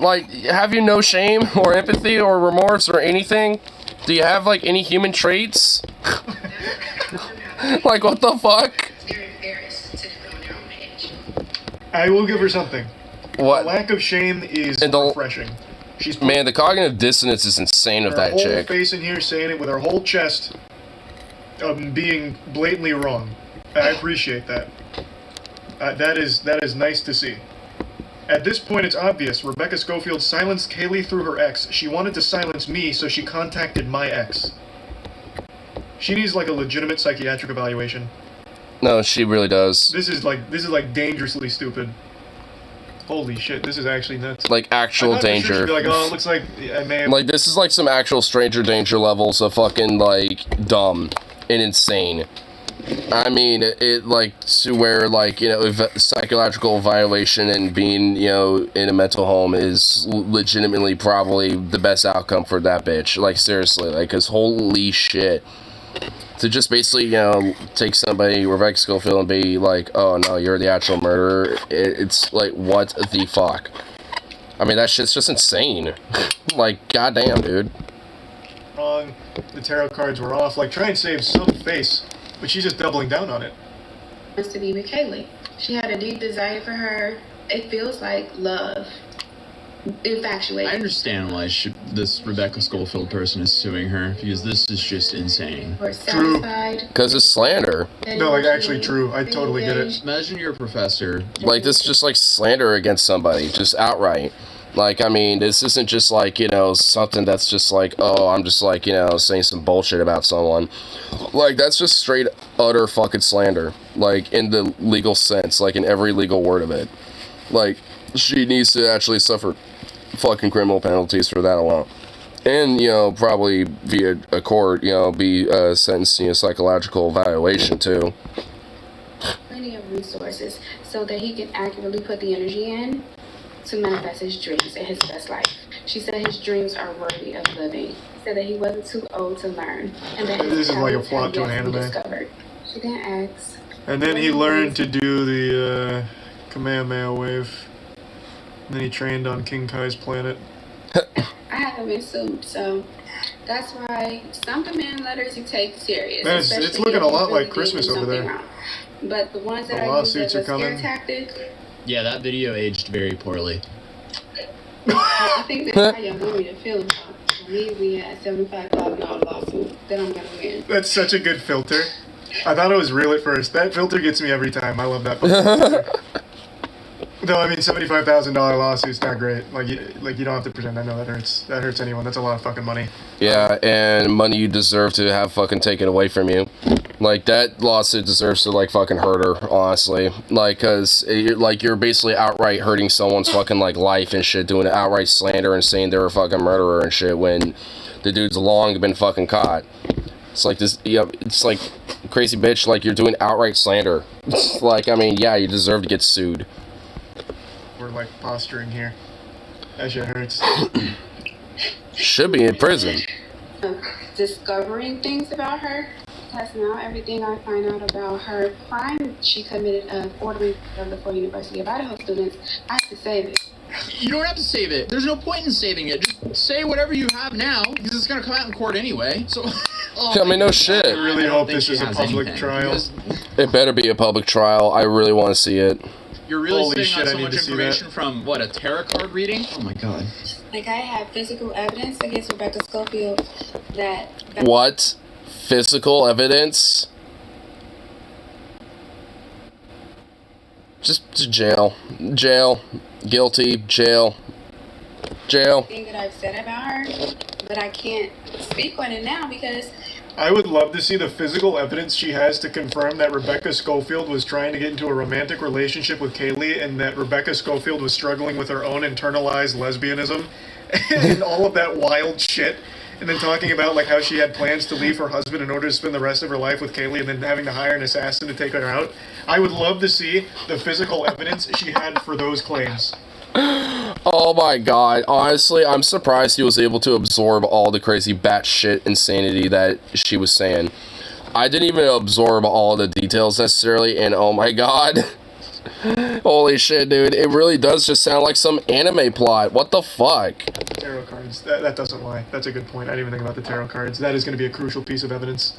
A: Like, have you no shame or empathy or remorse or anything? Do you have like any human traits? Like, what the fuck?
E: They're embarrassed to go on their own edge.
G: I will give her something.
A: What?
G: The lack of shame is
A: And the-
G: refreshing. She's
A: Man, the cognitive dissonance is insane with
G: her
A: that
G: whole
A: chick.
G: face in here saying it with her whole chest being blatantly wrong. I appreciate that. That is nice to see. At this point, it's obvious. Rebecca Schofield silenced Kaylee through her ex. She wanted to silence me, so she contacted my ex. She needs like a legitimate psychiatric evaluation.
A: No, she really does.
G: This is like dangerously stupid. Holy shit, this is actually nuts.
A: Like, actual
G: I thought for sure
A: danger.
G: she'd be like, oh, it looks like I may have...
A: Like, this is like some actual stranger danger levels of fucking, like, dumb and insane. I mean, it like, to where, like, you know, psychological violation and being, you know, in a mental home is legitimately probably the best outcome for that bitch. Like, seriously, like, cause holy shit. To just basically, you know, take somebody, Rebecca Schofield, and be like, oh no, you're the actual murderer. It's like, what the fuck? I mean, that shit's just insane. Like, goddamn, dude.
G: Wrong. The tarot cards were off. Like, try and save some face. But she's just doubling down on it.
E: Wants to be with Kaylee. She had a deep desire for her. It feels like love. Infatuated.
F: I understand why this Rebecca Schofield person is suing her, because this is just insane.
E: We're satisfied.
A: Because it's slander.
G: No, like, actually true. I totally get it.
F: Imagine you're a professor.
A: Like, this is just like slander against somebody, just outright. Like, I mean, this isn't just like, you know, something that's just like, oh, I'm just like, you know, saying some bullshit about someone. Like, that's just straight, utter fucking slander. Like, in the legal sense, like, in every legal word of it. Like, she needs to actually suffer fucking criminal penalties for that alone. And, you know, probably via a court, you know, be sentenced to a psychological evaluation, too.
E: Plenty of resources so that he can accurately put the energy in to manifest his dreams and his best life. She said his dreams are worthy of living. She said that he wasn't too old to learn. And that his
G: This is like a
E: talents
G: plot to an
E: had yet to be
G: anime.
E: discovered. She didn't ask.
G: And then he learned to do the Kamehameha wave. And then he trained on King Kai's planet.
E: I haven't been sued, so that's why some demand letters you take serious.
G: Man, it's
E: especially
G: looking
E: if
G: a
E: you
G: lot
E: really
G: like Christmas
E: did
G: over
E: something
G: there.
E: wrong. But the ones that
G: The
E: I used
G: lawsuits
E: as
G: are
E: a scare
G: coming.
E: tactic,
F: Yeah, that video aged very poorly.
E: I think that's how y'all want me to feel about it. Me, we had $75,000 lawsuit that I'm gonna win.
G: That's such a good filter. I thought it was real at first. That filter gets me every time. I love that filter. Though, I mean, $75,000 lawsuit's not great. Like you don't have to pretend. I know that hurts. That hurts anyone. That's a lot of fucking money.
A: Yeah, and money you deserve to have fucking taken away from you. Like, that lawsuit deserves to, like, fucking hurt her, honestly. Like, cause, you're basically outright hurting someone's fucking, like, life and shit, doing outright slander and saying they're a fucking murderer and shit when the dude's long been fucking caught. It's like this, yeah, it's like, crazy bitch, like, you're doing outright slander. Like, I mean, yeah, you deserve to get sued.
G: We're like posturing here. That shit hurts.
A: Should be in prison.
E: Discovering things about her, because now everything I find out about her crime she committed of ordering the 4 University of Idaho students, I have to save it.
F: You don't have to save it. There's no point in saving it. Just say whatever you have now, because it's gonna come out in court anyway. So,
A: I mean, no shit.
G: I really
F: don't
G: hope
F: think
G: this
F: she
G: is a
F: has
G: public
F: anything.
G: trial.
F: Because
A: It better be a public trial. I really want to see it.
F: You're really
G: Holy
F: sitting
G: shit, I
F: on so
G: need
F: much
G: to see
F: information from, what, a tarot card reading? Oh my god.
E: Like, I have physical evidence against Rebecca Schofield that
A: What? Physical evidence? Just jail. Jail. Guilty. Jail. Jail.
E: thing that I've said about her, but I can't speak on it now because
G: I would love to see the physical evidence she has to confirm that Rebecca Schofield was trying to get into a romantic relationship with Kaylee and that Rebecca Schofield was struggling with her own internalized lesbianism and all of that wild shit. And then talking about like how she had plans to leave her husband in order to spend the rest of her life with Kaylee and then having to hire an assassin to take her out. I would love to see the physical evidence she had for those claims.
A: Oh my god. Honestly, I'm surprised he was able to absorb all the crazy batshit insanity that she was saying. I didn't even absorb all the details necessarily, and oh my god. Holy shit, dude. It really does just sound like some anime plot. What the fuck?
G: Tarot cards. That doesn't lie. That's a good point. I didn't even think about the tarot cards. That is going to be a crucial piece of evidence.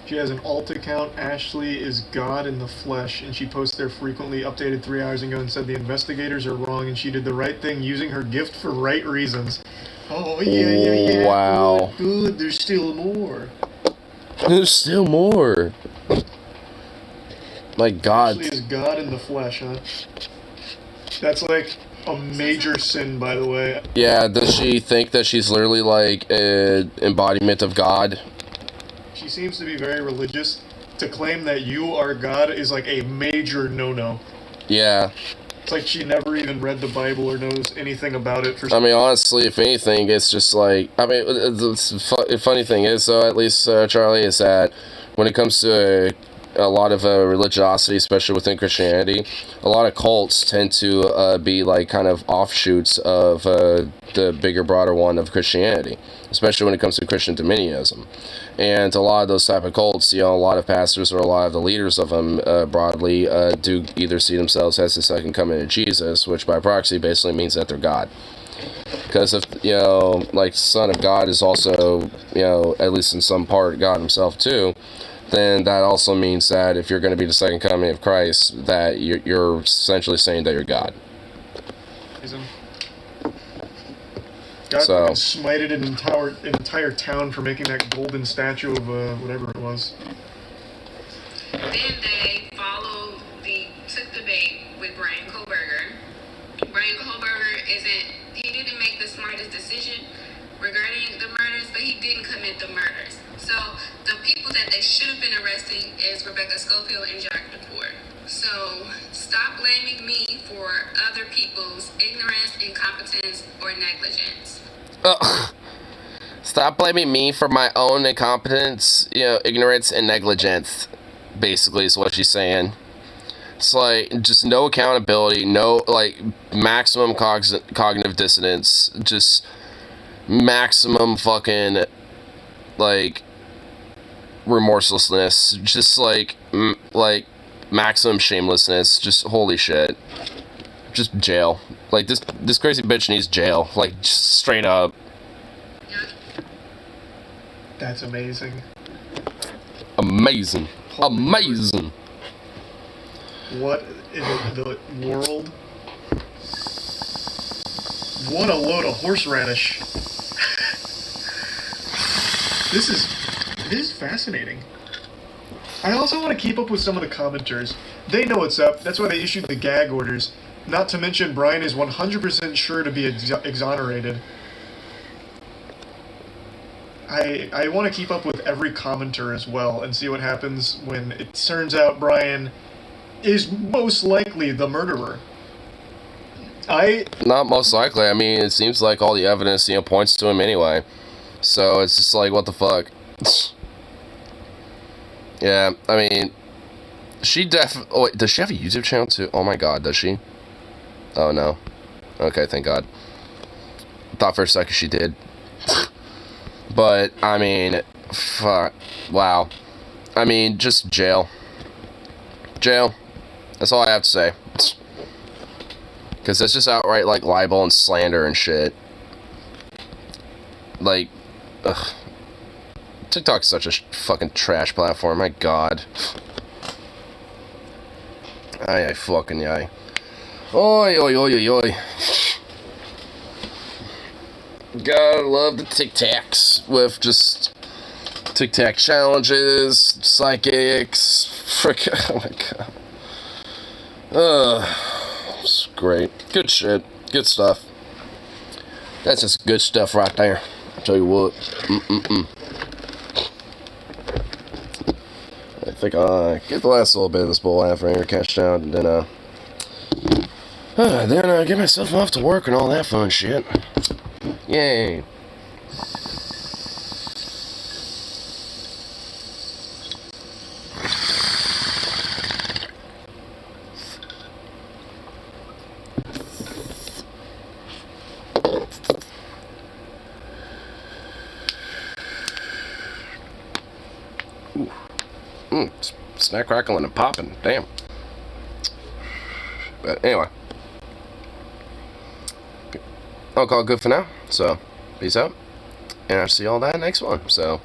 G: She has an alt account, Ashley is God in the flesh, and she posts there frequently, updated 3 hours ago and said the investigators are wrong and she did the right thing using her gift for right reasons. Oh, yeah.
A: Wow.
G: Good, there's still more.
A: There's still more. My god.
G: Ashley is God in the flesh, huh? That's like a major sin, by the way.
A: Yeah, does she think that she's literally like an embodiment of God?
G: She seems to be very religious. To claim that you are God is like a major no-no.
A: Yeah.
G: It's like she never even read the Bible or knows anything about it.
A: I mean, honestly, if anything, it's just like... I mean, the funny thing is, though, at least, Charlie, is that when it comes to a lot of religiosity, especially within Christianity, a lot of cults tend to be, like, kind of offshoots of the bigger, broader one of Christianity, especially when it comes to Christian dominionism. And a lot of those type of cults, a lot of pastors or a lot of the leaders of them broadly do either see themselves as the second coming of Jesus, which by proxy basically means that they're God. Because if, like, Son of God is also, at least in some part, God himself too, then that also means that if you're going to be the second coming of Christ, that you're essentially saying that you're God.
G: God
A: So
G: smited an entire town for making that golden statue of whatever it was.
E: Then they took the bait with Brian Kohlberger. Brian Kohlberger he didn't make the smartest decision regarding the murders, but he didn't commit the murders. So the people that they should have been arresting is Rebecca Schofield and Jacques Lepore. So stop blaming me for other people's ignorance, incompetence, or negligence.
A: Stop blaming me for my own incompetence, ignorance and negligence, basically is what she's saying. It's like, just no accountability, no, like, maximum cognitive dissonance, just maximum fucking, like, remorselessness, just like maximum shamelessness, just holy shit. Just jail. Like, this crazy bitch needs jail, like, just straight up.
G: That's amazing.
A: Amazing. Amazing.
G: What in the world? What a load of horseradish. This is fascinating. I also want to keep up with some of the commenters. They know what's up. That's why they issued the gag orders. Not to mention, Brian is 100% sure to be exonerated. I want to keep up with every commenter as well and see what happens when it turns out Brian is most likely the murderer.
A: Not most likely. I mean, it seems like all the evidence, points to him anyway. So it's just like, what the fuck? Yeah, I mean, she oh, wait, does she have a YouTube channel too? Oh my god, does she? Oh no. Okay, thank god. Thought for a second she did. But, I mean, fuck. Wow. I mean, just jail. Jail. That's all I have to say. Because that's just outright, like, libel and slander and shit. Like, ugh. TikTok's such a fucking trash platform, my god. Ay, fucking yay. Oi, oi, oi, oi, oi. Gotta love the Tic Tacs with just Tic Tac challenges, psychics, frick, oh my god. It's great. Good shit. Good stuff. That's just good stuff right there. I'll tell you what. I think I'll get the last little bit of this bowl after I catch down, and then get myself off to work and all that fun shit. Yay. Snack, crackling, and popping. Damn. But anyway. I'll call it good for now. So, peace out. And I'll see y'all that next one. So,